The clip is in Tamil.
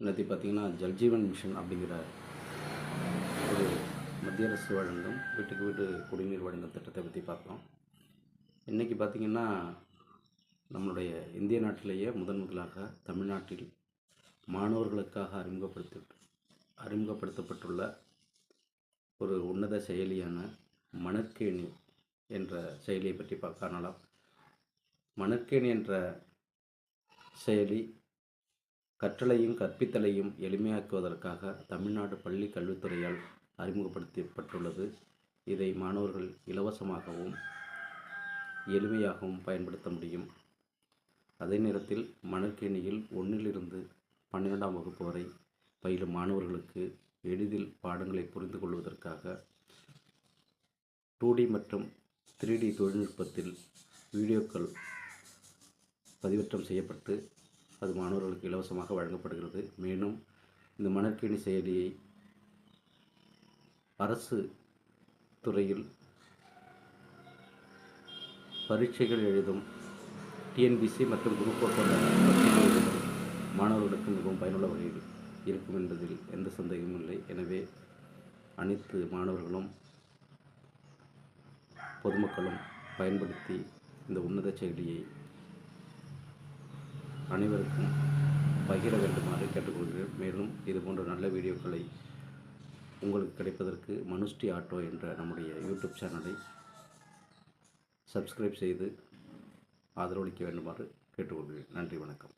நேற்று பார்த்திங்கன்னா ஜல்ஜீவன் மிஷன் அப்படிங்கிற ஒரு மத்திய அரசு வழங்கும் வீட்டுக்கு வீடு குடிநீர் வழங்கும் திட்டத்தை பற்றி பார்த்தோம். இன்றைக்கி பார்த்திங்கன்னா நம்மளுடைய இந்திய நாட்டிலேயே முதலாக தமிழ்நாட்டில் மாணவர்களுக்காக அறிமுகப்படுத்தப்பட்டுள்ள ஒரு உன்னத செயலியான மணற்கேணி என்ற செயலியை பற்றி காணலாம். மணற்கேணி என்ற செயலி கற்றலையும் கற்பித்தலையும் எளிமையாக்குவதற்காக தமிழ்நாடு பள்ளி கல்வித்துறையால் அறிமுகப்படுத்தப்பட்டுள்ளது. இதை மாணவர்கள் இலவசமாகவும் எளிமையாகவும் பயன்படுத்த முடியும். அதே நேரத்தில் மணற்கேணியில் 1லிருந்து 12ஆம் வகுப்பு வரை பயிலும் மாணவர்களுக்கு எளிதில் பாடங்களை புரிந்து கொள்வதற்காக 2D மற்றும் 3D தொழில்நுட்பத்தில் வீடியோக்கள் பதிவேற்றம் செய்யப்பட்டு அது மாணவர்களுக்கு இலவசமாக வழங்கப்படுகிறது. மேலும் இந்த மணற்கேணி செயலியை அரசு துறையில் பரீட்சைகள் எழுதும் டிஎன்பிசி மற்றும் குரூப் போன்ற பரீட்சைகள் எழுதும் மாணவர்களுக்கு மிகவும் பயனுள்ள வகையில் இருக்கும் என்பதில் எந்த சந்தேகமும் இல்லை. எனவே அனைத்து மாணவர்களும் பொதுமக்களும் பயன்படுத்தி இந்த உன்னத செயலியை அனைவருக்கும் பகிர வேண்டுமாறு கேட்டுக்கொள்கிறேன். மேலும் இதுபோன்ற நல்ல வீடியோக்களை உங்களுக்கு கிடைப்பதற்கு மனுஸ்ரீ ஆட்டோ என்ற நம்முடைய யூடியூப் சேனலை சப்ஸ்கிரைப் செய்து ஆதரவளிக்க வேண்டுமாறு கேட்டுக்கொள்கிறேன். நன்றி, வணக்கம்.